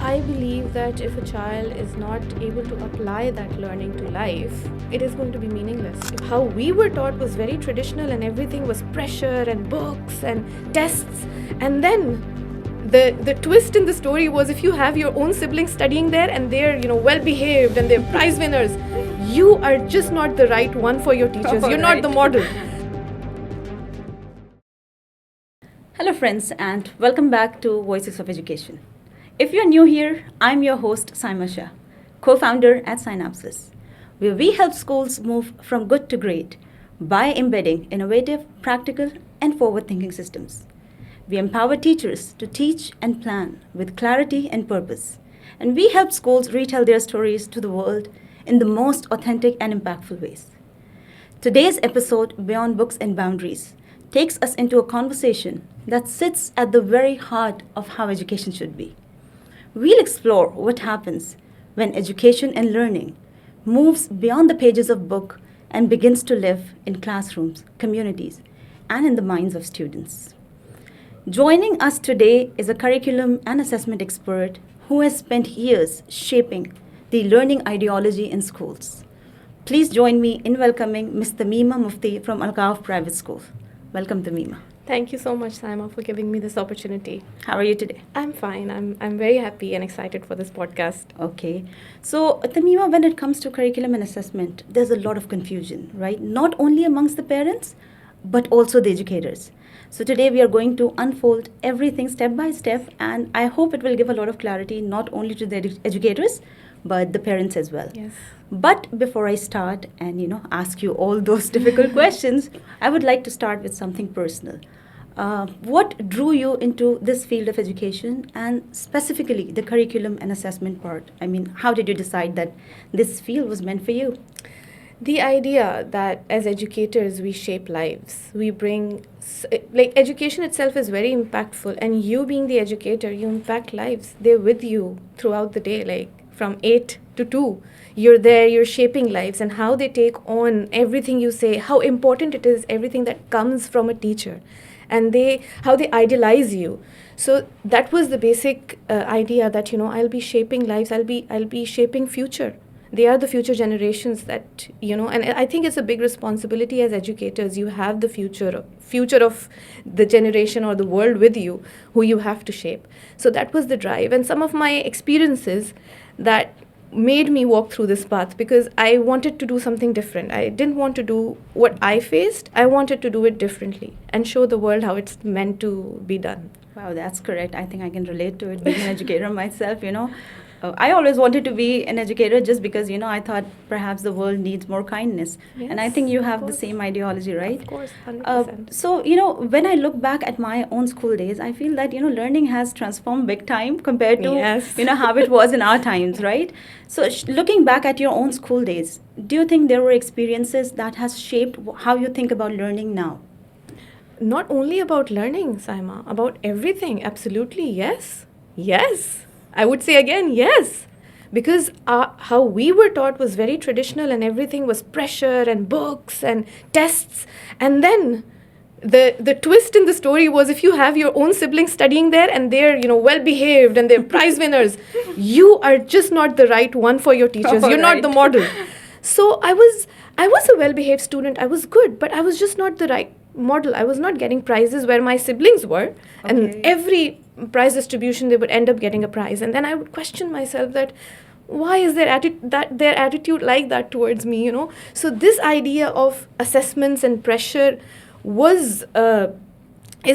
I believe that if a child is not able to apply that learning to life, it is going to be meaningless. How we were taught was very traditional and everything was pressure and books and tests. And then the twist in the story was if you have your own siblings studying there and they're, well behaved and they're prize winners, you are just not the right one for your teachers. You're not the model. Hello, friends, and welcome back to Voices of Education. If you're new here, I'm your host, Saima Shah, co founder at Synapses, where we help schools move from good to great by embedding innovative, practical, and forward thinking systems. We empower teachers to teach and plan with clarity and purpose, and we help schools retell their stories to the world in the most authentic and impactful ways. Today's episode, Beyond Books and Boundaries, takes us into a conversation that sits at the very heart of how education should be. We'll explore what happens when education and learning moves beyond the pages of book and begins to live in classrooms, communities, and in the minds of students. Joining us today is a curriculum and assessment expert who has spent years shaping the learning ideology in schools. Please join me in welcoming Ms. Tamima Mufti from Al-Ghaf Private School. Welcome, Tamima. Thank you so much, Saima, for giving me this opportunity. How are you today? I'm fine. I'm very happy and excited for this podcast. Okay. So, Tamima, when it comes to curriculum and assessment, there's a lot of confusion, right? Not only amongst the parents, but also the educators. So, today we are going to unfold everything step by step, and I hope it will give a lot of clarity not only to the educators, but the parents as well. Yes. But before I start and ask you all those difficult questions, I would like to start with something personal. What drew you into this field of education and specifically the curriculum and assessment part? I mean, how did you decide that this field was meant for you? The idea that as educators we shape lives, we bring, like education itself is very impactful, and you being the educator, you impact lives. They're with you throughout the day, like from 8 to 2. You're there, you're shaping lives, and how they take on everything you say, how important it is, everything that comes from a teacher, and how they idealize you. So that was the basic idea that I'll be shaping lives, I'll be shaping future. They are the future generations that and I think it's a big responsibility as educators. You have the future of the generation or the world with you, who you have to shape. So that was the drive, and some of my experiences that made me walk through this path, because I wanted to do something different. I didn't want to do what I faced. I wanted to do it differently and show the world how it's meant to be done. Wow, that's correct. I think I can relate to it, being an educator myself. I always wanted to be an educator just because, I thought perhaps the world needs more kindness. Yes, and I think you have of the course. same ideology, right? Of course, 100%. So, when I look back at my own school days, I feel that, learning has transformed big time compared to, Yes. how it was in our times, right? So, looking back at your own school days, do you think there were experiences that has shaped how you think about learning now? Not only about learning, Saima, about everything. Absolutely, yes. Yes. I would say again, yes. Because how we were taught was very traditional and everything was pressure and books and tests. And then the twist in the story was if you have your own siblings studying there and they're, well behaved and they're prize winners, you are just not the right one for your teachers. You're not the model. So I was a well-behaved student. I was good, but I was just not the right model. I was not getting prizes where my siblings were. And every prize distribution, they would end up getting a prize. And then I would question myself that why is their attitude like that towards me, So this idea of assessments and pressure is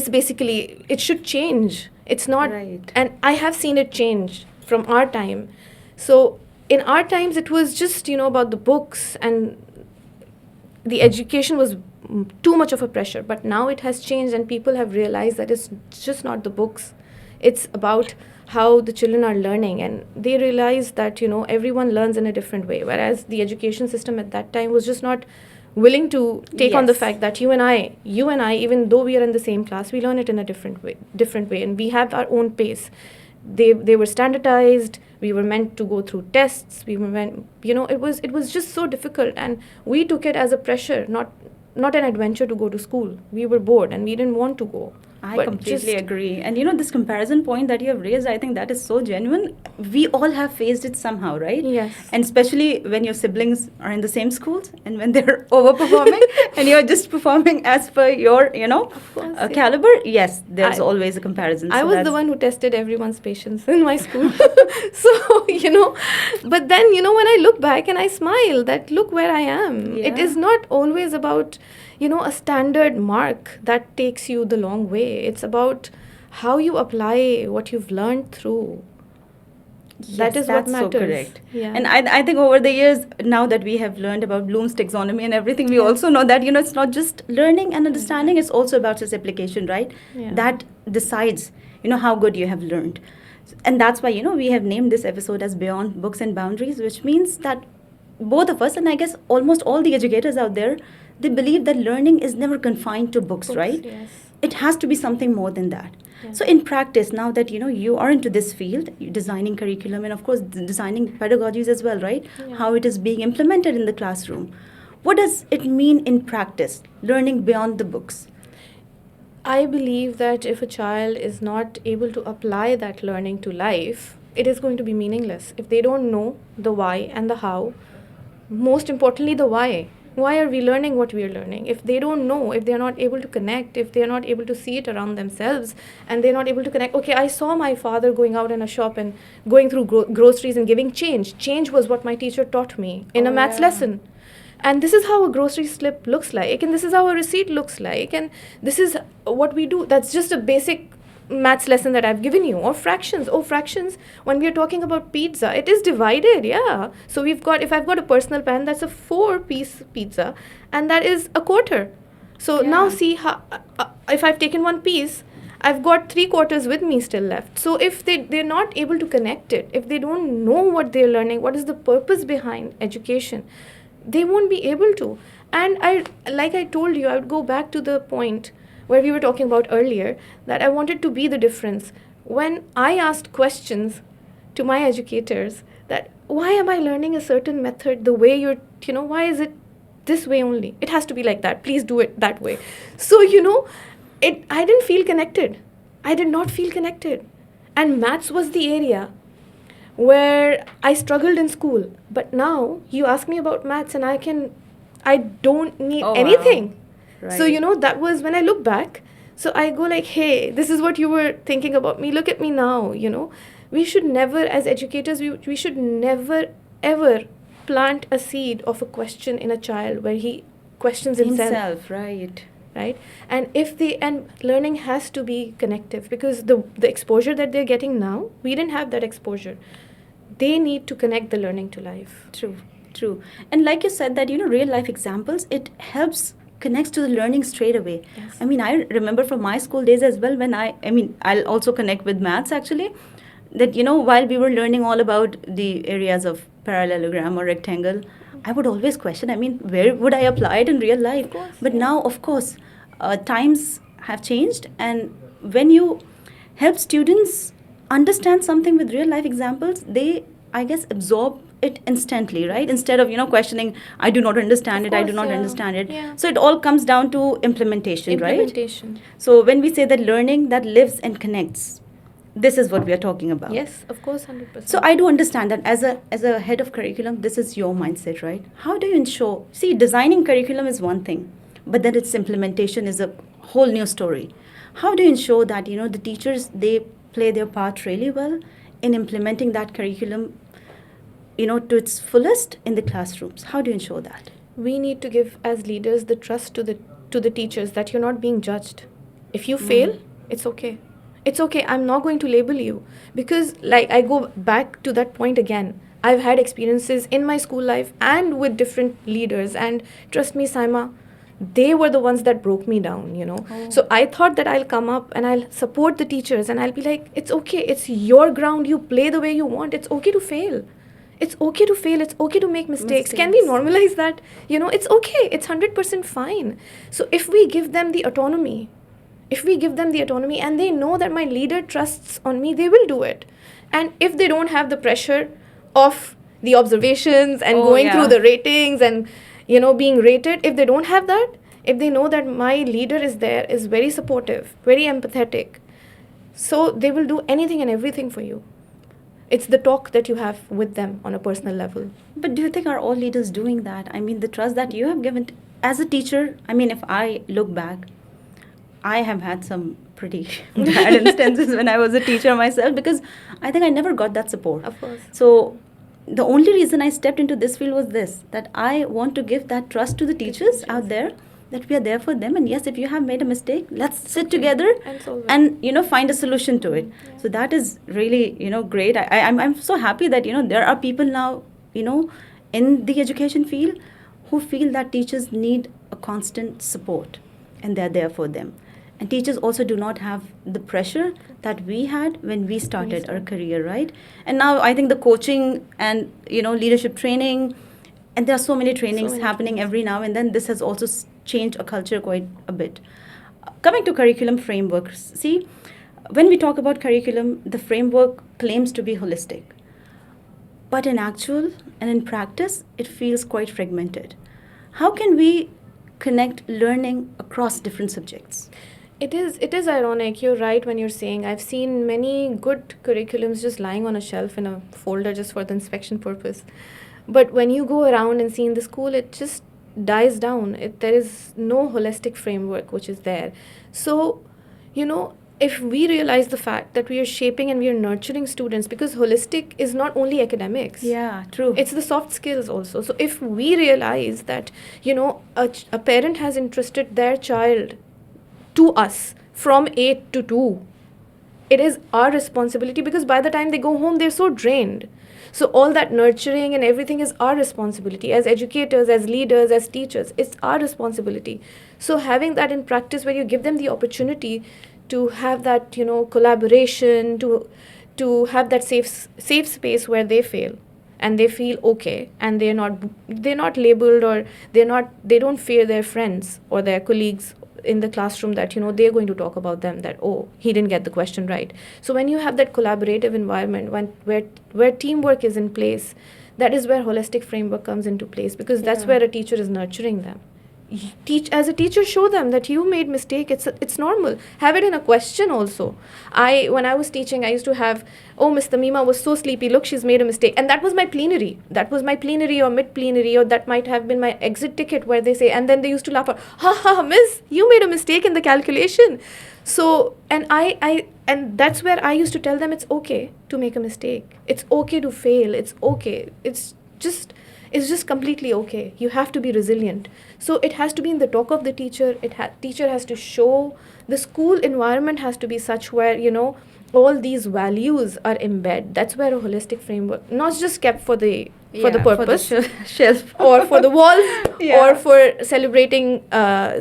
basically, it should change. It's not, Right. and I have seen it change from our time. So in our times, it was just, about the books, and the education was too much of a pressure. But now it has changed, and people have realized that it's just not the books. It's about how the children are learning, and they realize that, everyone learns in a different way. Whereas the education system at that time was just not willing to take on the Yes. fact that you and I, even though we are in the same class, we learn it in a different way, and we have our own pace. They were standardized. We were meant to go through tests. We were meant, it was just so difficult, and we took it as a pressure, not an adventure to go to school. We were bored and we didn't want to go. I But completely just agree. And this comparison point that you have raised, I think that is so genuine. We all have faced it somehow, right? yes. And especially when your siblings are in the same schools and when they're overperforming and you're just performing as per your, Of course, yeah. caliber. Yes, there's I always a comparison. I So was the that's one who tested everyone's patience in my school. So, but then, when I look back and I smile that look where I am. It Yeah. is not always about, a standard mark that takes you the long way. It's about how you apply what you've learned through. That Yes, is what that's so matters. correct. Yeah. And I think over the years, now that we have learned about Bloom's taxonomy and everything, we Yeah. also know that, it's not just learning and understanding, it's also about its application, right? Yeah. That decides, how good you have learned. And that's why, we have named this episode as Beyond Books and Boundaries, which means that both of us, and I guess almost all the educators out there, they believe that learning is never confined to books, right? Yes. It has to be something more than that. Yeah. So in practice, now that you are into this field, you're designing curriculum and of course designing pedagogies as well, right? Yeah. How it is being implemented in the classroom. What does it mean in practice, learning beyond the books? I believe that if a child is not able to apply that learning to life, it is going to be meaningless. If they don't know the why and the how, most importantly, the why. Why are we learning what we are learning? If they don't know, if they are not able to connect, if they are not able to see it around themselves, and they're not able to connect, okay, I saw my father going out in a shop and going through groceries and giving change. Change was what my teacher taught me in a maths lesson. And this is how a grocery slip looks like, and this is how a receipt looks like, and this is what we do. That's just a basic maths lesson that I've given you. Or fractions. Oh, fractions, when we are talking about pizza, it is divided, yeah. So if I've got a personal pan, that's a 4-piece pizza, and that is a quarter. So Yeah. now see how, if I've taken one piece, I've got 3/4 with me still left. So if they're not able to connect it, if they don't know what they're learning, what is the purpose behind education, they won't be able to. And like I told you, I would go back to the point where we were talking about earlier, that I wanted to be the difference. When I asked questions to my educators, that why am I learning a certain method the way why is it this way only? It has to be like that. Please do it that way. So, I didn't feel connected. I did not feel connected. And maths was the area where I struggled in school. But now you ask me about maths and I don't need Oh, wow. anything. So, Right. that was when I look back. So I go like, hey, this is what you were thinking about me. Look at me now, We should never, as educators, we should never, ever plant a seed of a question in a child where he questions himself. Right. Right? And learning has to be connective, because the exposure that they're getting now, we didn't have that exposure. They need to connect the learning to life. True. And like you said that, real life examples, it helps connects to the learning straight away. Yes. I mean, I remember from my school days as well, when I'll also connect with maths actually, that, while we were learning all about the areas of parallelogram or rectangle, I would always question, where would I apply it in real life? Of course, But yeah. now, of course, times have changed, and when you help students understand something with real life examples, they, I guess, absorb it instantly, right? Instead of, questioning, I do not understand Of it, I course, do not yeah. understand it. Yeah. So it all comes down to implementation, right? Implementation. So when we say that learning that lives and connects, this is what we are talking about. Yes, of course, 100%. So I do understand that as a head of curriculum, this is your mindset, right? How do you ensure? See, designing curriculum is one thing, but then its implementation is a whole new story. How do you ensure that the teachers, they play their part really well in implementing that curriculum, to its fullest in the classrooms? How do you ensure that? We need to give, as leaders, the trust to the teachers that you're not being judged. If you fail, it's okay. It's okay. I'm not going to label you, because like I go back to that point again. I've had experiences in my school life and with different leaders, and trust me, Saima, they were the ones that broke me down, Oh. So I thought that I'll come up and I'll support the teachers and I'll be like, it's okay. It's your ground. You play the way you want. It's okay to fail. It's okay to fail. It's okay to make mistakes. Can we normalize that? It's okay. It's 100% fine. So if we give them the autonomy, and they know that my leader trusts on me, they will do it. And if they don't have the pressure of the observations and Oh, going yeah. through the ratings and, being rated, if they don't have that, if they know that my leader is there, is very supportive, very empathetic, so they will do anything and everything for you. It's the talk that you have with them on a personal level. But do you think are all leaders doing that? I mean, the trust that you have given as a teacher, I mean, if I look back, I have had some pretty bad instances when I was a teacher myself, because I think I never got that support. Of course. So the only reason I stepped into this field was this, that I want to give that trust to the teachers out there, that we are there for them, and yes, if you have made a mistake, let's sit together And solve it. and find a solution to it. Yeah. So that is really great. I'm so happy that there are people now in the education field who feel that teachers need a constant support, and they're there for them. And teachers also do not have the pressure that we had when we started our career, right? And now I think the coaching and leadership training, and there are so many trainings happening trainings. every now and then. This has also changed a culture quite a bit. Coming to curriculum frameworks, see, when we talk about curriculum, the framework claims to be holistic. But in actual and in practice, it feels quite fragmented. How can we connect learning across different subjects? It is ironic. You're right when you're saying I've seen many good curriculums just lying on a shelf in a folder just for the inspection purpose. But when you go around and see in the school, it just dies down. There is no holistic framework which is there. So, if we realize the fact that we are shaping and we are nurturing students, because holistic is not only academics. Yeah, true. It's the soft skills also. So if we realize that, a parent has entrusted their child to us from 8 to 2, it is our responsibility, because by the time they go home, they're so drained. So all that nurturing and everything is our responsibility as educators, as leaders, as teachers. It's our responsibility. So having that in practice, where you give them the opportunity to have that, collaboration, to have that safe space where they fail and they feel okay, and they're not labeled, or they don't fear their friends or their colleagues in the classroom that they're going to talk about them, that he didn't get the question right. So when you have that collaborative environment, where teamwork is in place, that is where holistic framework comes into place, because that's where a teacher is nurturing them. As a teacher, show them that you made mistake. It's normal. Have it in a question also. When I was teaching, I used to have, Miss Tamima was so sleepy, look, she's made a mistake. And that was my plenary or mid plenary, or that might have been my exit ticket, where they say, and then they used to laugh, ha, miss, you made a mistake in the calculation. So, and and that's where I used to tell them, it's okay to make a mistake. It's okay to fail. It's okay. It's just completely okay. You have to be resilient. So it has to be in the talk of the teacher. Teacher has to show. The school environment has to be such where, all these values are embedded. That's where a holistic framework, not just kept for the purpose, for the shelf or for the walls, or for celebrating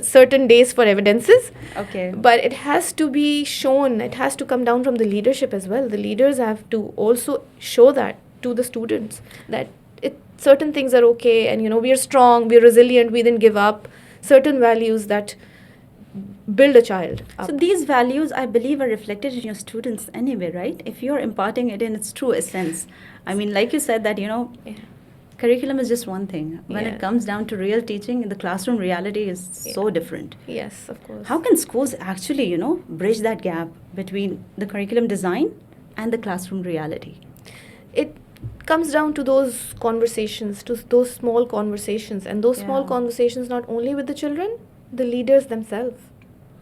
certain days for evidences. Okay. But it has to be shown. It has to come down from the leadership as well. The leaders have to also show that to the students, that certain things are okay, and we are strong, we are resilient, we didn't give up. Certain values that build a child up. So these values, I believe, are reflected in your students anyway, right? If you're imparting it in its true essence. I mean, like you said, that curriculum is just one thing. When it comes down to real teaching, the classroom reality is so different. Yes, of course. How can schools actually, bridge that gap between the curriculum design and the classroom reality? It comes down to those conversations, to those small conversations, and those small conversations not only with the children, the leaders themselves.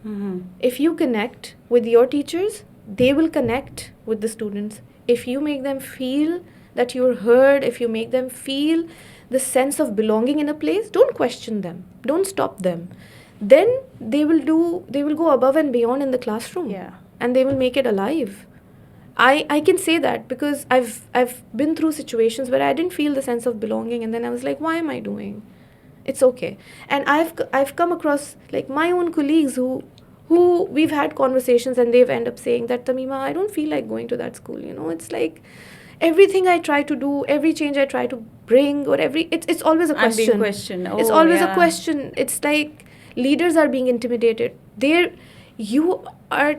Mm-hmm. If you connect with your teachers, they will connect with the students. If you make them feel that you're heard, if you make them feel the sense of belonging in a place, don't question them, don't stop them. Then they will go above and beyond in the classroom, and they will make it alive. I can say that because I've been through situations where I didn't feel the sense of belonging, and then I was like, why am I doing? It's okay. And I've come across like my own colleagues who we've had conversations, and they've ended up saying that, Tamima, I don't feel like going to that school. It's like everything I try to do, every change I try to bring, or it's always a question. I'm being questioned. It's always a question. It's like leaders are being intimidated. You are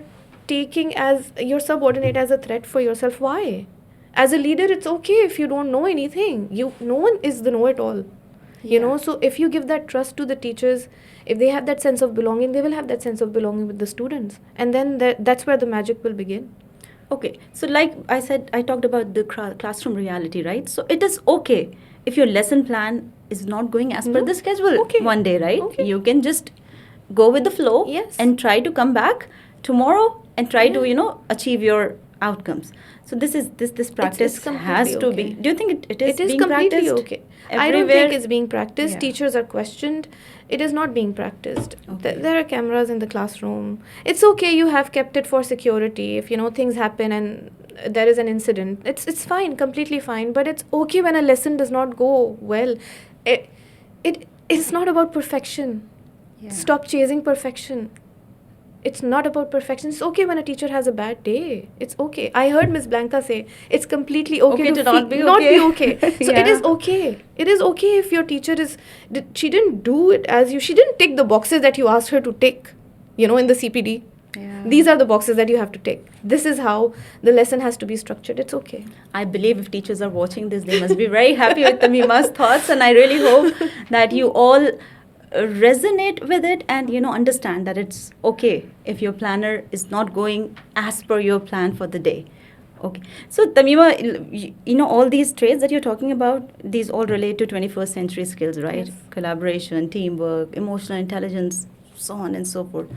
taking as your subordinate as a threat for yourself. Why? As a leader, it's okay if you don't know anything. No one is the know-it-all. You know, Yeah. so if you give that trust to the teachers, if they have that sense of belonging, they will have that sense of belonging with the students. And then that's where the magic will begin. Okay, so like I said, I talked about the classroom reality, right? So it is okay if your lesson plan is not going as per No? the schedule Okay. one day, right? Okay. You can just go with the flow Yes. and try to come back tomorrow and try to, Yeah. achieve your outcomes. So this practice It's completely has to okay. be. Do you think it is It is being completely practiced? okay. I don't think it's being practiced. Yeah. Teachers are questioned. It is not being practiced. Okay. There are cameras in the classroom. It's okay. You have kept it for security. If things happen and there is an incident, it's fine, completely fine. But it's okay when a lesson does not go well. It's not about perfection. Yeah. Stop chasing perfection. It's not about perfection. It's okay when a teacher has a bad day. It's okay. I heard Miss Blanca say it's completely okay, To not be not be okay. okay. So it is Yeah. okay. It is okay if your teacher she didn't do it as you. She didn't tick the boxes that you asked her to tick. In the CPD. Yeah. These are the boxes that you have to tick. This is how the lesson has to be structured. It's okay. I believe if teachers are watching this, they must be very happy with Tamima's thoughts, and I really hope that you all resonate with it and understand that it's okay if your planner is not going as per your plan for the day. Okay, so Tamima, all these traits that you're talking about, these all relate to 21st century skills, right? Yes. Collaboration, teamwork, emotional intelligence, so on and so forth.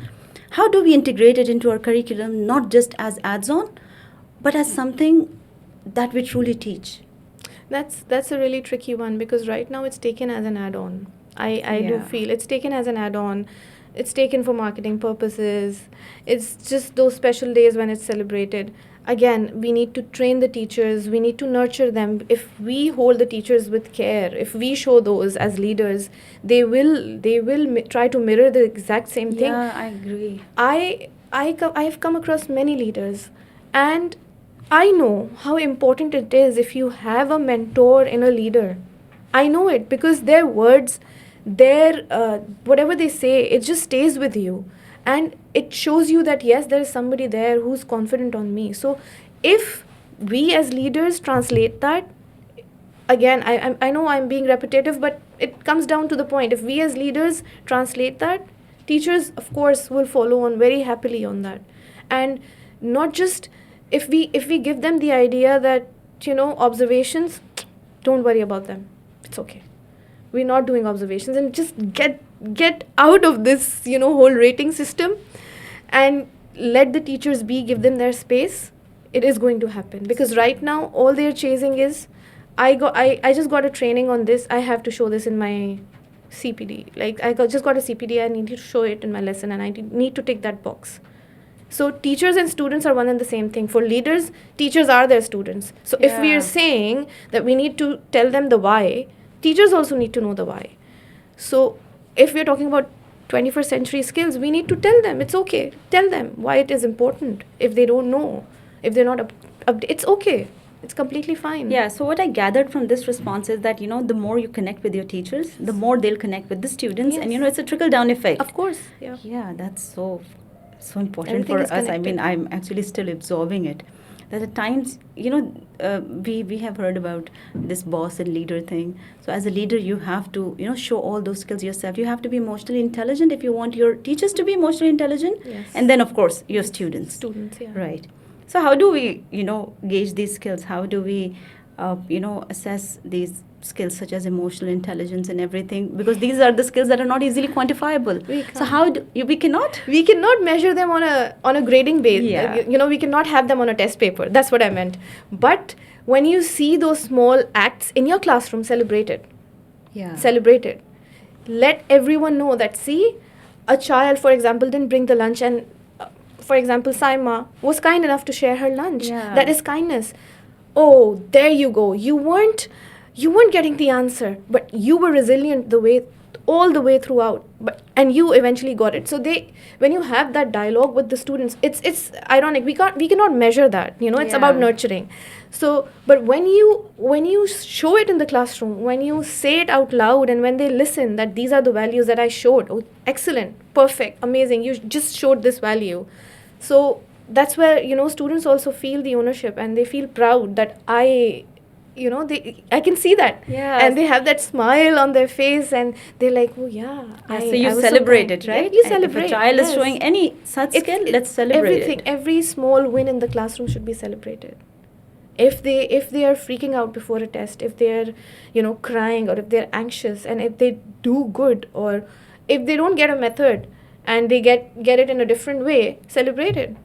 How do we integrate it into our curriculum, not just as adds-on, but as something that we truly teach? That's a really tricky one because right now it's taken as an add-on. I do Yeah. feel it's taken as an add-on. It's taken for marketing purposes. It's just those special days when it's celebrated. Again, we need to train the teachers. We need to nurture them. If we hold the teachers with care, if we show those as leaders, they will try to mirror the exact same thing. Yeah, I agree. I have come across many leaders, and I know how important it is if you have a mentor in a leader. I know it because their words, their whatever they say, it just stays with you, and it shows you that yes, there is somebody there who's confident on me. So, if we as leaders translate that, again, I know I'm being repetitive, but it comes down to the point. If we as leaders translate that, teachers, of course, will follow on very happily on that, and not just if we give them the idea that observations, don't worry about them. It's okay. We're not doing observations, and just get out of this whole rating system, and let the teachers be. Give them their space. It is going to happen because right now all they're chasing is I just got a training on this. I have to show this in my CPD. Like just got a CPD. I need to show it in my lesson, and I need to tick that box. So teachers and students are one and the same thing. For leaders, teachers are their students. So if we Yeah. are saying that we need to tell them the why, teachers also need to know the why. So if we're talking about 21st century skills, we need to tell them it's okay. Tell them why it is important. If they don't know, if they're not it's okay. It's completely fine. Yeah, so what I gathered from this response is that, the more you connect with your teachers, the more they'll connect with the students. And, Yes. it's a trickle-down effect. Of course. Yeah. Yeah, that's so important Everything for is us. I mean, connected. I'm actually still absorbing it. That at times, we have heard about this boss and leader thing. So as a leader, you have to, show all those skills yourself. You have to be emotionally intelligent if you want your teachers to be emotionally intelligent. Yes. And then, of course, your students. Students, yeah. Right. So how do we, gauge these skills? How do we, assess these skills such as emotional intelligence and everything? Because these are the skills that are not easily quantifiable. We So can't. we cannot? We cannot measure them on a grading base. Yeah. We cannot have them on a test paper. That's what I meant. But when you see those small acts in your classroom, celebrate it. Yeah. Celebrate it. Let everyone know that, see, a child, for example, didn't bring the lunch, and for example, Saima was kind enough to share her lunch. Yeah. That is kindness. Oh, there you go. You weren't getting the answer, but you were resilient all the way throughout. And you eventually got it. So when you have that dialogue with the students, it's ironic. We cannot measure that. It's about Yeah. nurturing. So, but when you show it in the classroom, when you say it out loud, and when they listen that these are the values that I showed. Oh, excellent, perfect, amazing. You just showed this value. So that's where students also feel the ownership, and they feel proud that I I can see that. Yeah. And they have that smile on their face, and they're like, oh yeah. So you I was celebrate kind. it, right? Yeah, you And celebrate. if a child is yes. showing any such skill, let's celebrate everything. it. Every small win in the classroom should be celebrated. If they are freaking out before a test, if they're crying, or if they're anxious, and if they do good, or if they don't get a method and they get it in a different way, celebrate it.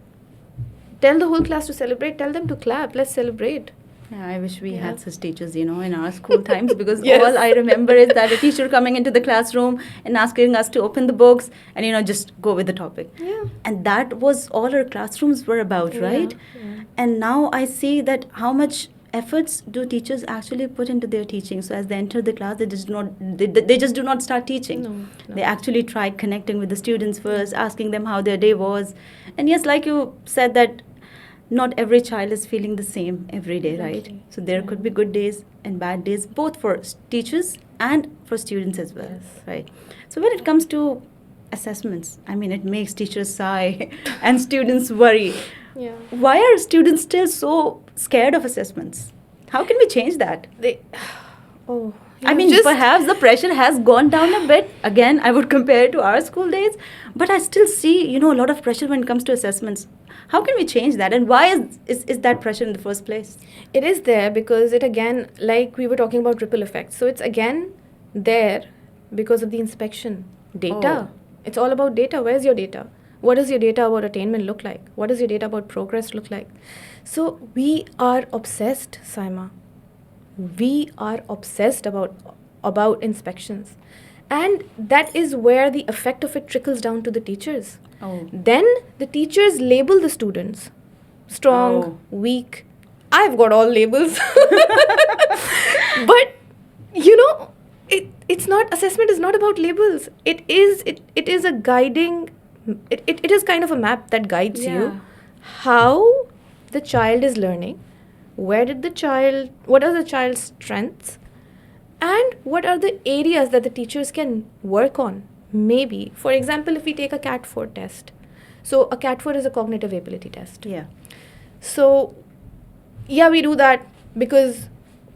Tell the whole class to celebrate. Tell them to clap. Let's celebrate. Yeah, I wish we Yeah. had such teachers, in our school times, because Yes. all I remember is that a teacher coming into the classroom and asking us to open the books and just go with the topic. Yeah. And that was all our classrooms were about, right? Yeah. And now I see that how much efforts do teachers actually put into their teaching. So as they enter the class, they just do not start teaching. No. They actually try connecting with the students first, asking them how their day was. And yes, like you said, that not every child is feeling the same every day, right? Exactly. So there could be good days and bad days, both for teachers and for students as well, Yes. right? So when it comes to assessments, it makes teachers sigh and students worry. Yeah. Why are students still so scared of assessments? How can we change that? They. Oh. Perhaps the pressure has gone down a bit. Again, I would compare it to our school days, but I still see, a lot of pressure when it comes to assessments. How can we change that? And why is that pressure in the first place? It is there because it again, like we were talking about ripple effects. So it's again there because of the inspection data. Oh. It's all about data. Where's your data? What does your data about attainment look like? What does your data about progress look like? So we are obsessed, Saima. We are obsessed about inspections. And that is where the effect of it trickles down to the teachers. Oh. Then the teachers label the students strong, weak. I've got all labels. But it's not, assessment is not about labels. It is a guiding, it is kind of a map that guides you how the child is learning, what are the child's strengths, and what are the areas that the teachers can work on. Maybe, for example, if we take a CAT 4 test. So a CAT 4 is a cognitive ability test. Yeah. So, yeah, we do that because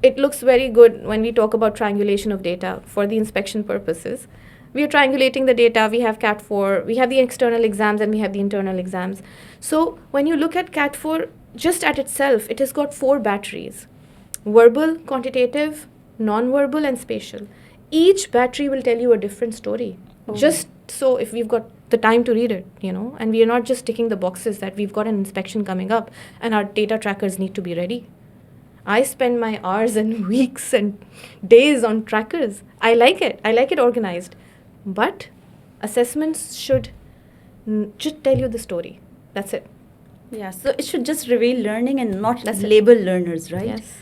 it looks very good when we talk about triangulation of data for the inspection purposes. We are triangulating the data. We have CAT 4, we have the external exams, and we have the internal exams. So when you look at CAT 4, just at itself, it has got 4 batteries: verbal, quantitative, non-verbal, and spatial. Each battery will tell you a different story. Oh. Just so if we've got the time to read it, and we are not just ticking the boxes that we've got an inspection coming up and our data trackers need to be ready. I spend my hours and weeks and days on trackers. I like it organized. But assessments should just tell you the story. That's it. Yeah, so it should just reveal learning and not That's it. label learners, right? Yes.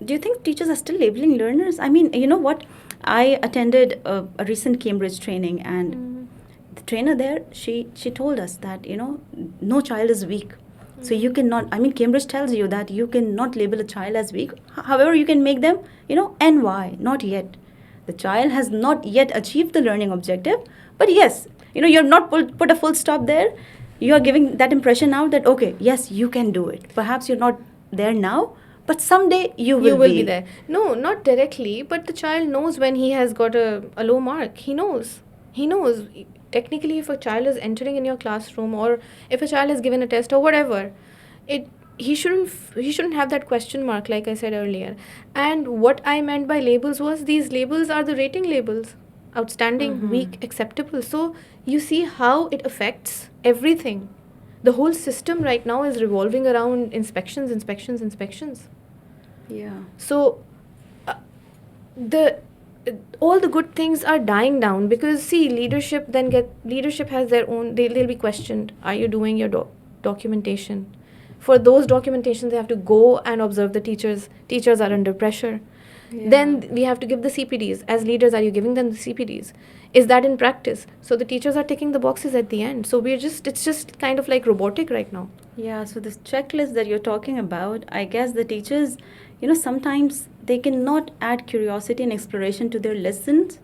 Do you think teachers are still labeling learners? You know what? I attended a recent Cambridge training, and the trainer there, she told us that, no child is weak. So you cannot, Cambridge tells you that you cannot label a child as weak. However, you can make them, NY, not yet. The child has not yet achieved the learning objective, but yes, you have not put a full stop there. You are giving that impression now that, okay, yes, you can do it. Perhaps you're not there now, but someday you will be there. No, not directly, but the child knows when he has got a low mark. He knows. Technically, if a child is entering in your classroom, or if a child has given a test or whatever, he shouldn't have that question mark, like I said earlier. And what I meant by labels was, these labels are the rating labels: outstanding, weak, acceptable. So you see how it affects everything. The whole system right now is revolving around inspections. Yeah. So all the good things are dying down, because see, leadership has their own, they'll be questioned. Are you doing your documentation? For those documentations, they have to go and observe the teachers. Teachers are under pressure. Yeah. Then we have to give the CPDs. As leaders, are you giving them the CPDs? Is that in practice? So the teachers are ticking the boxes at the end. So it's just kind of like robotic right now. Yeah, so this checklist that you're talking about, I guess the teachers, sometimes they cannot add curiosity and exploration to their lessons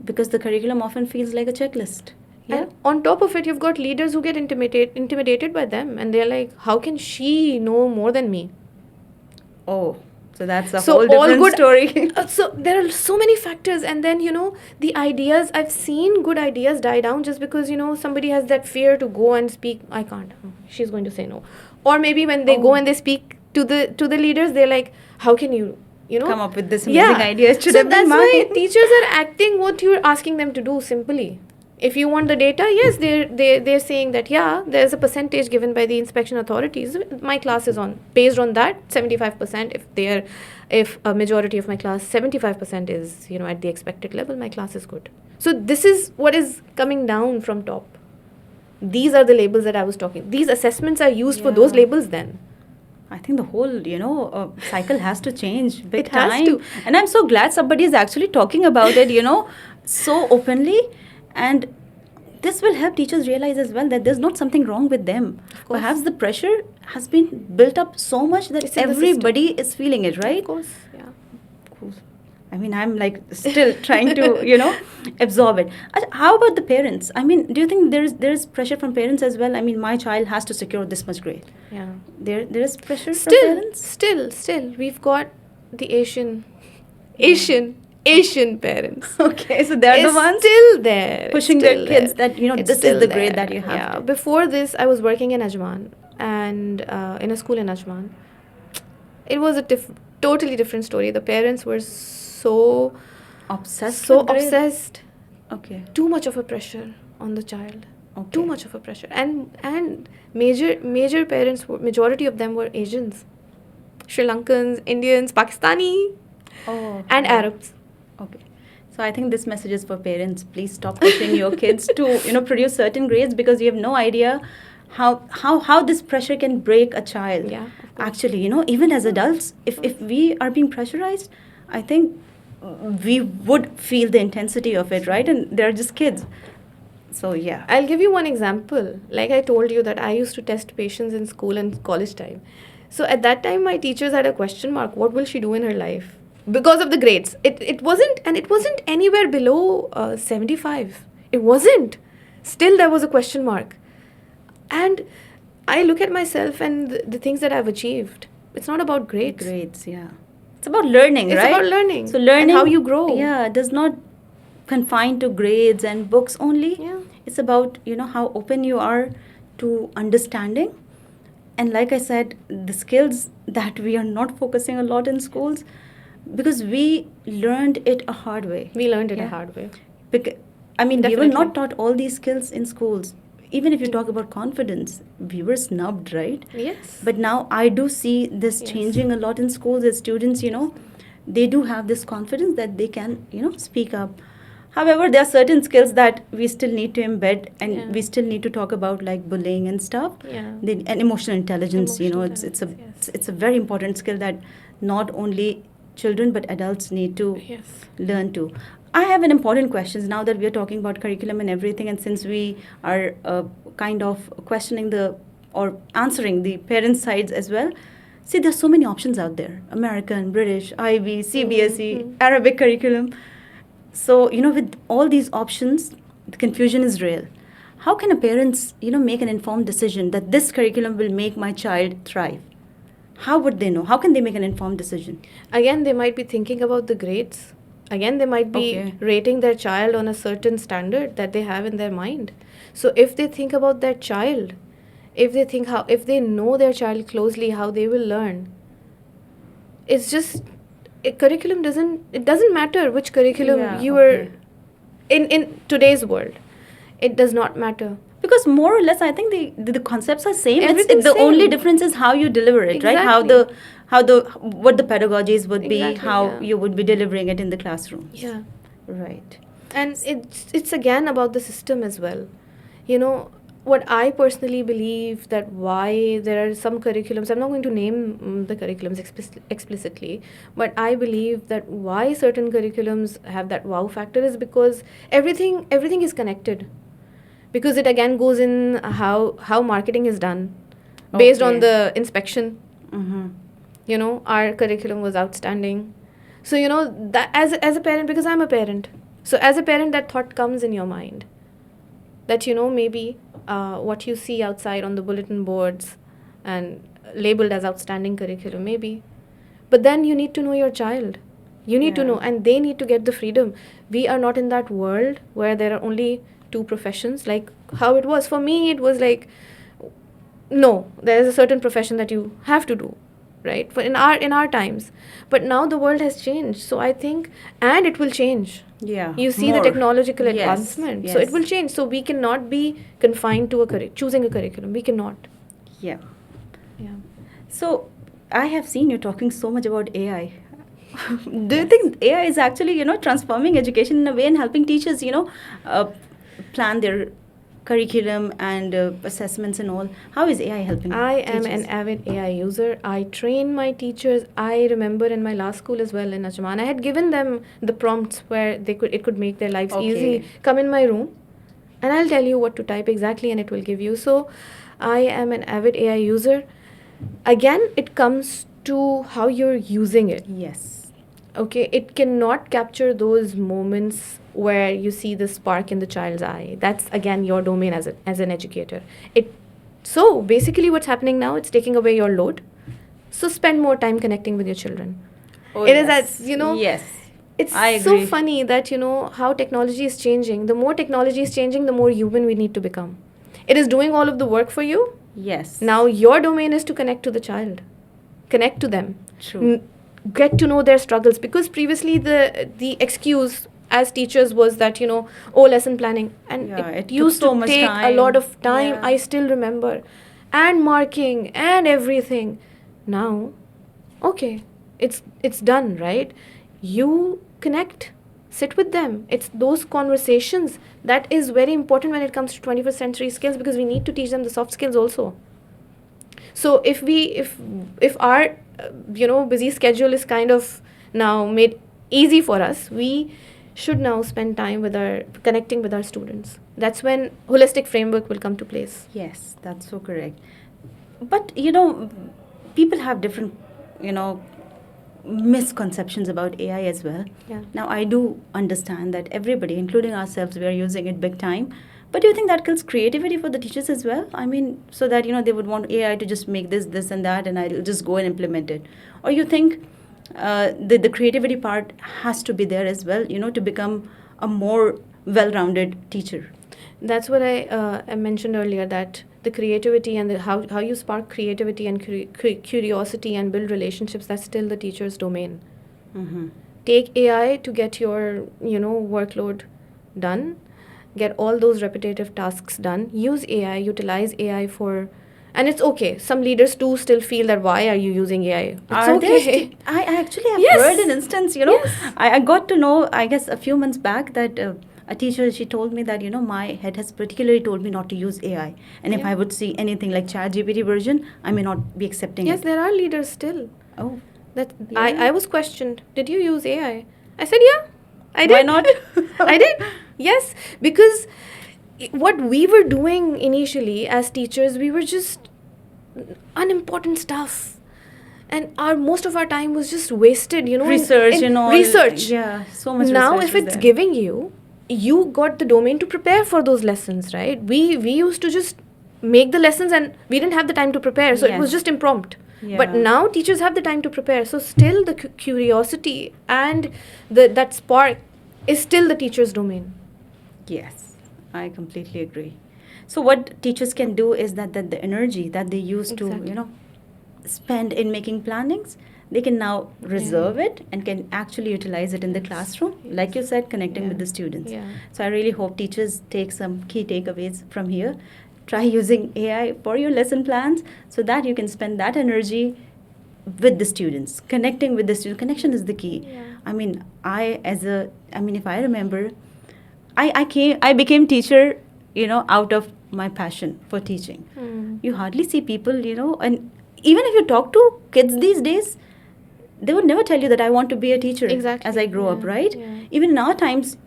because the curriculum often feels like a checklist. Yeah. And on top of it, you've got leaders who get intimidated by them, and they're like, how can she know more than me? Oh, So that's a So whole all different good story. so there are so many factors, and then the ideas, I've seen good ideas die down just because somebody has that fear to go and speak. I can't. She's going to say no. Or maybe when they go Oh. and they speak to the leaders, they're like, how can you Come up with this amazing idea. It should so have been that's why mine. teachers are acting what you're asking them to do simply. If you want the data, yes, they're saying that, yeah, there's a percentage given by the inspection authorities. My class is on based on that 75%. If a majority of my class 75% is at the expected level, my class is good. So this is what is coming down from top. These are the labels that I was talking. These assessments are used for those Yeah. labels then. I think the whole, cycle has to change big It has time. to. And I'm so glad somebody is actually talking about it, so openly. And this will help teachers realize as well that there's not something wrong with them. Of course. Perhaps the pressure has been built up so much that It's in the everybody is feeling it, right? Of course, yeah. Cool. I mean, I'm like still trying to, absorb it. How about the parents? I mean, do you think there's pressure from parents as well? I mean, my child has to secure this much grade. Yeah. There is pressure from Still, parents? still, we've got the Asian parents. Okay, so they're It's the ones still there. pushing It's still their kids there. that, It's this is still the grade there. that you have. Yeah. to. Before this, I was working in Ajman, and in a school in Ajman. It was a totally different story. The parents were so Obsessed with grade? obsessed. Okay. Too much of a pressure on the child. Okay. Too much of a pressure. And major parents, majority of them were Asians, Sri Lankans, Indians, Pakistani, Oh. and wow. Arabs. Okay. So I think this message is for parents. Please stop pushing your kids to, produce certain grades, because you have no idea how this pressure can break a child. Yeah, of course. Actually, even as adults, if we are being pressurized, I think we would feel the intensity of it, right? And they're just kids. So yeah. I'll give you one example. Like I told you that I used to test patients in school and college time. So at that time, my teachers had a question mark. What will she do in her life? Because of the grades. It wasn't anywhere below 75. It wasn't. Still, there was a question mark. And I look at myself and the things that I've achieved. It's not about grades. Grades, yeah. It's about learning, It's right? about learning. So learning, and how you grow. Yeah, does not confine to grades and books only. Yeah. It's about, how open you are to understanding. And like I said, the skills that we are not focusing a lot in schools, because we learned it a hard way. We learned it a Yeah. hard way. We were Definitely. not taught all these skills in schools. Even if you talk about confidence, we were snubbed, right? Yes. But now I do see this Yes. changing a lot in schools as students, they do have this confidence that they can, speak up. However, there are certain skills that we still need to embed, and Yeah. we still need to talk about, like bullying and stuff. Yeah. And emotional intelligence, Emotional it's a very important skill that not only children but adults need to Yes. learn to. I have an important question now that we are talking about curriculum and everything, and since we are kind of questioning or answering the parents' sides as well. See, there's so many options out there: American, British, IB, CBSE, Mhm. Arabic curriculum. So, with all these options, the confusion is real. How can a parents, make an informed decision that this curriculum will make my child thrive? How would they know? How can they make an informed decision? Again, they might be thinking about the grades. Again, they might be Okay. rating their child on a certain standard that they have in their mind. So if they think about their child, if they know their child closely, how they will learn. It's just curriculum doesn't matter which curriculum Yeah, you okay. are in today's world. It does not matter. Because more or less, I think the concepts are same. Everything's The only same. difference is how you deliver it, right? Exactly. What the pedagogies would be, Exactly, how yeah. you would be delivering it in the classroom. Yeah. Right. And it's again about the system as well. What I personally believe, that why there are some curriculums, I'm not going to name the curriculums explicitly, but I believe that why certain curriculums have that wow factor is because everything is connected. Because it again goes in how marketing is done based on Okay. the inspection. Mm-hmm. Our curriculum was outstanding. So, that as a parent, because I'm a parent, so as a parent, that thought comes in your mind that, maybe what you see outside on the bulletin boards and labeled as outstanding curriculum, maybe. But then you need to know your child. You need to Yeah. know, and they need to get the freedom. We are not in that world where there are only two professions, like how it was. For me, it was like, no, there is a certain profession that you have to do, right? For in our times. But now the world has changed. So I think, and it will change. Yeah. You see the More. technological Yes. advancement. So it Yes. will change. So we cannot be confined to choosing a curriculum. We cannot. Yeah. Yeah. So I have seen you talking so much about AI. Do you Yes. think AI is actually, transforming education in a way and helping teachers, plan their curriculum and assessments and all? How is AI helping I am teachers? an avid AI user. I train my teachers. I remember in my last school as well in Ajman, I had given them the prompts where it could make their lives easy. Okay. Come in my room, and I'll tell you what to type exactly, and it will give you. So, I am an avid AI user. Again, it comes to how you're using it. Yes. Okay, it cannot capture those moments where you see the spark in the child's eye. That's again your domain as an educator. It so basically what's happening now, it's taking away your load. So spend more time connecting with your children. Oh, It is yes. as you know, Yes. it's I so agree. funny that how technology is changing. The more technology is changing, the more human we need to become. It is doing all of the work for you. Yes. Now your domain is to connect to the child, connect to them. True. Get to know their struggles, because previously the excuse as teachers was that oh, lesson planning, and Yeah, it it took used so to much take a lot time. of time. Yeah. I still remember, and marking and everything. Now, okay, it's done, right? You connect, sit with them. It's those conversations that is very important when it comes to 21st century skills, because we need to teach them the soft skills also. So if our busy schedule is kind of now made easy for us, we should now spend time with our connecting with our students. That's when holistic framework will come to place. Yes, that's so correct. But people have different, you know, misconceptions about AI as well. Yeah. Now, I do understand that everybody, including ourselves, we are using it big time. But do you think that kills creativity for the teachers as well? I mean, so that they would want AI to just make this, and that, and I'll just go and implement it. Or you think the creativity part has to be there as well, to become a more well-rounded teacher? That's what I mentioned earlier, that the creativity and how you spark creativity and curiosity and build relationships, that's still the teacher's domain. Mm-hmm. Take AI to get your workload done, get all those repetitive tasks done. Use AI, utilize AI for, and it's okay. Some leaders do still feel that why are you using AI? It's Are there okay. I actually have Yes. heard an instance, Yes. I got to know, I guess, a few months back that a teacher, she told me that, my head has particularly told me not to use AI. And if Yeah. I would see anything like ChatGPT version, I may not be accepting Yes, it. there are leaders still. Oh, That yeah. I was questioned. Did you use AI? I said, yeah, I Why did. not? I did. Yes, because what we were doing initially as teachers, we were just unimportant stuff, and our most of our time was just wasted. Research in and all. research. Yeah, so much Now, research if was it's there. giving you got the domain to prepare for those lessons, right? We used to just make the lessons, and we didn't have the time to prepare, so it was Yes. just impromptu. Yeah. But now teachers have the time to prepare, so still the curiosity and that spark is still the teacher's domain. Yes, I completely agree. So what teachers can do is that the energy that they used Exactly. to, spend in making plannings, they can now reserve it and can actually utilize it in the Yes. classroom, Yes. like you said, connecting Yeah. with the students. Yeah. So I really hope teachers take some key takeaways from here. Try using AI for your lesson plans so that you can spend that energy with the students, connecting with the students. Connection is the key. Yeah. I mean, if I remember, I became teacher, out of my passion for teaching. Hmm. You hardly see people, and even if you talk to kids these days, they would never tell you that I want to be a teacher Exactly. as I grow up, Yeah. right? Yeah. Even in our times,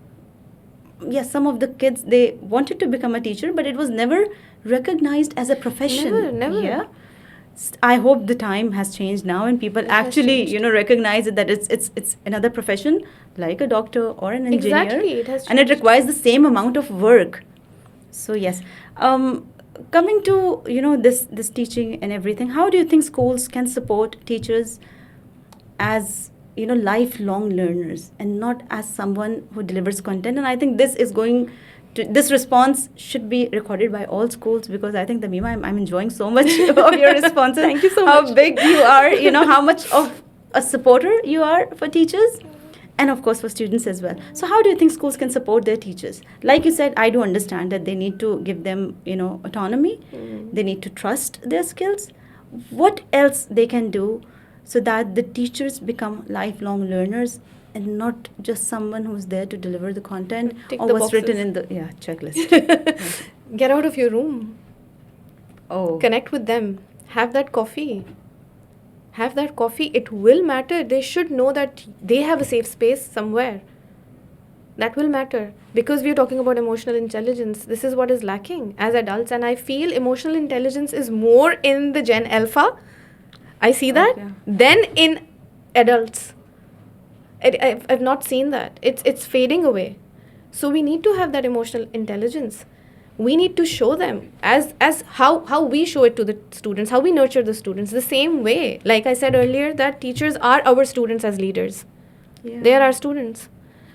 yes, some of the kids, they wanted to become a teacher, but it was never recognized as a profession. Never, never. Yeah. I hope the time has changed now and people It has actually, changed. recognize it, that it's another profession like a doctor or an engineer. Exactly, it has And it changed. requires the same amount of work. So yes. Coming to, this teaching and everything, how do you think schools can support teachers as lifelong learners and not as someone who delivers content. And I think this response should be recorded by all schools, because I think, Tamima, I'm enjoying so much of your responses. Thank you so how much. How big you are, how much of a supporter you are for teachers, and of course for students as well. So how do you think schools can support their teachers? Like you said, I do understand that they need to give them, autonomy. They need to trust their skills. What else they can do so that the teachers become lifelong learners and not just someone who's there to deliver the content Tick or the what's written boxes. in the checklist? Get out of your room. Oh, Connect with them. Have that coffee. Have that coffee. It will matter. They should know that they have a safe space somewhere. That will matter. Because we are talking about emotional intelligence. This is what is lacking as adults. And I feel emotional intelligence is more in the Gen Alpha. I see that. Okay. Than in adults. I've not seen that. It's fading away. So we need to have that emotional intelligence. We need to show them as how we show it to the students, how we nurture the students. The same way, like I said earlier, that teachers are our students as leaders. Yeah. They are our students.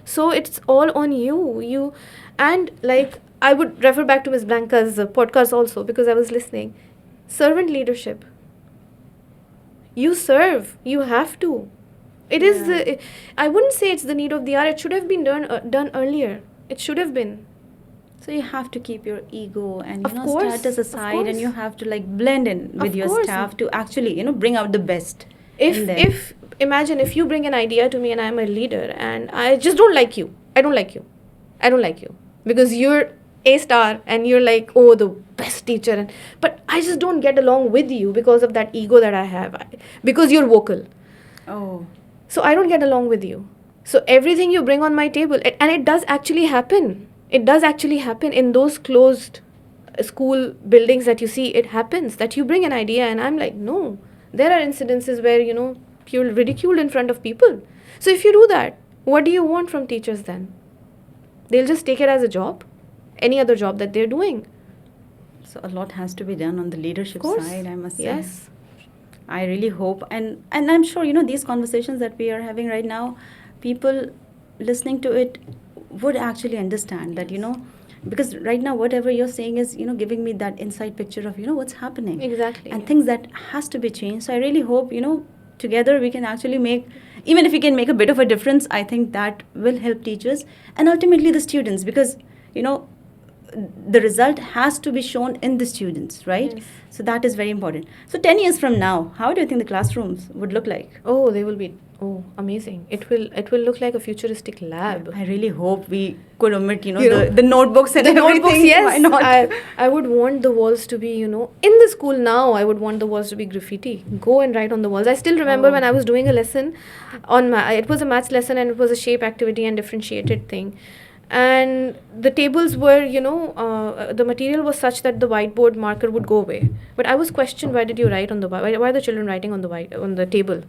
So it's all on you. And like I would refer back to Ms. Blanca's podcast also, because I was listening. Servant leadership. You serve. You have to. It is Yeah. I wouldn't say it's the need of the hour. It should have been done earlier. It should have been. So you have to keep your ego and Of course, status of aside, course. and you have to blend in with Of your course. staff to actually bring out the best. If in them. if imagine if you bring an idea to me and I'm a leader and I just don't like you. I don't like you because you're a star and you're like, oh, the best teacher, but I just don't get along with you because of that ego that I have, because you're vocal. Oh. So I don't get along with you. So everything you bring on my table, and it does actually happen. It does actually happen in those closed school buildings that you see. It happens that you bring an idea and I'm like, no. There are incidences where, you're ridiculed in front of people. So if you do that, what do you want from teachers then? They'll just take it as a job, any other job that they're doing. So a lot has to be done on the leadership Of course. side, I must say. Yes. I really hope, and I'm sure these conversations that we are having right now, people listening to it would actually understand that because right now whatever you're saying is giving me that inside picture of what's happening Exactly. and things that has to be changed. So I really hope together we can actually make, even if we can make a bit of a difference, I think that will help teachers and ultimately the students, because the result has to be shown in the students, right? Yes. So that is very important. So 10 years from now, how do you think the classrooms would look like? Oh, they will be amazing. It will look like a futuristic lab. I really hope we could omit You know, the notebooks and the everything. notebooks, yes. Why not? I would want the walls to be, in the school now, I would want the walls to be graffiti. Go and write on the walls. I still remember when I was doing a lesson it was a maths lesson and it was a shape activity and differentiated thing. And the tables were, the material was such that the whiteboard marker would go away. But I was questioned, why did you write on the why are the children writing on the table?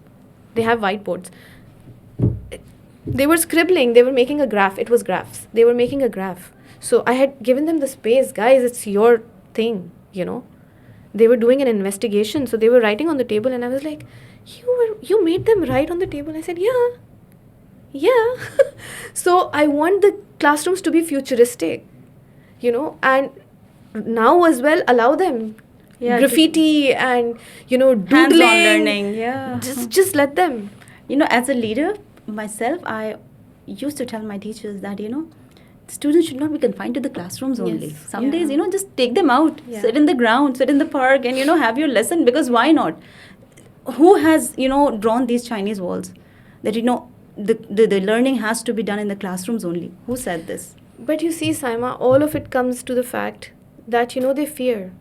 They have whiteboards. They were scribbling. They were making a graph. It was graphs. They were making a graph. So I had given them the space. Guys, it's your thing, They were doing an investigation. So they were writing on the table. And I was like, you made them write on the table? I said, yeah. So I want the classrooms to be futuristic, and now as well allow them graffiti and, doodling. Hands-on learning, yeah. Just let them. As a leader, myself, I used to tell my teachers that, students should not be confined to the classrooms only. Yes, Some yeah. days, just take them out, Yeah. sit in the ground, sit in the park and, have your lesson, because why not? Who has, drawn these Chinese walls? That, the learning has to be done in the classrooms only. Who said this? But you see, Saima, all of it comes to the fact that, they fear.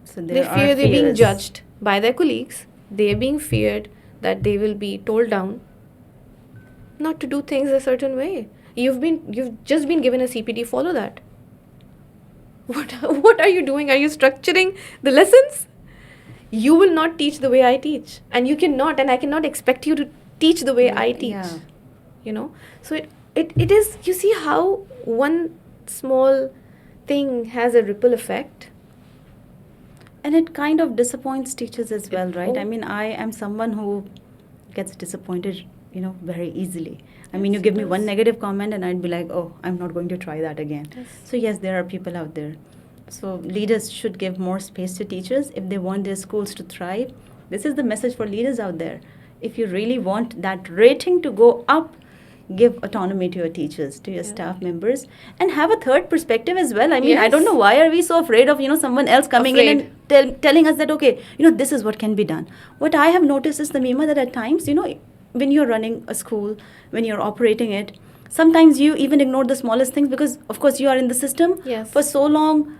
So They there are fear they're being fears. judged by their colleagues. They're being feared that they will be told down not to do things a certain way. You've just been given a CPD, follow that. What are you doing? Are you structuring the lessons? You will not teach the way I teach. And you cannot, and I cannot expect you to teach the way I teach. Yeah. So it is, you see how one small thing has a ripple effect. And it kind of disappoints teachers as well, right? Oh. I mean, I am someone who gets disappointed, very easily. I mean, you give me one negative comment and I'd be like, oh, I'm not going to try that again. Yes. So yes, there are people out there. So leaders should give more space to teachers if they want their schools to thrive. This is the message for leaders out there. If you really want that rating to go up, give autonomy to your teachers, to your staff members, and have a third perspective as well. I mean, I don't know why are we so afraid of someone else coming in and telling us that, okay, this is what can be done. What I have noticed is, Tamima, that at times, when you're running a school, when you're operating it, sometimes you even ignore the smallest things because, of course, you are in the system for so long,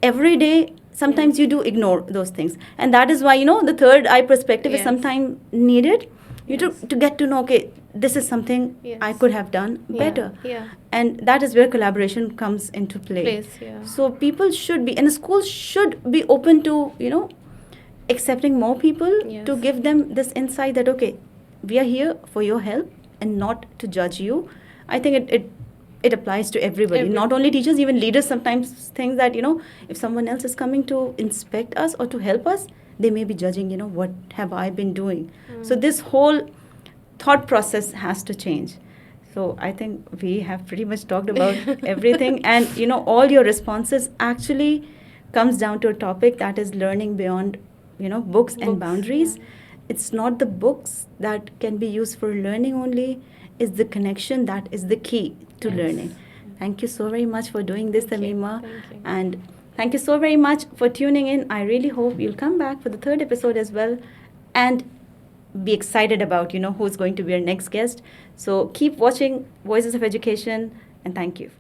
every day. Sometimes you do ignore those things, and that is why the third eye perspective is sometimes needed. To get to know, okay, this is something I could have done better. And that is where collaboration comes into play. So people should be, and the schools should be open to, accepting more people, to give them this insight that, okay, we are here for your help and not to judge you. I think it applies to everybody, not only teachers, even leaders sometimes think that, if someone else is coming to inspect us or to help us, they may be judging, what have I been doing? So this whole thought process has to change. So I think we have pretty much talked about everything, and all your responses actually comes down to a topic that is learning beyond books and boundaries. It's not the books that can be used for learning only, it's the connection that is the key to learning. Thank you so very much for doing this, Tamima. And thank you so very much for tuning in. I really hope you'll come back for the third episode as well, and be excited about who's going to be our next guest. So keep watching Voices of Education, and thank you.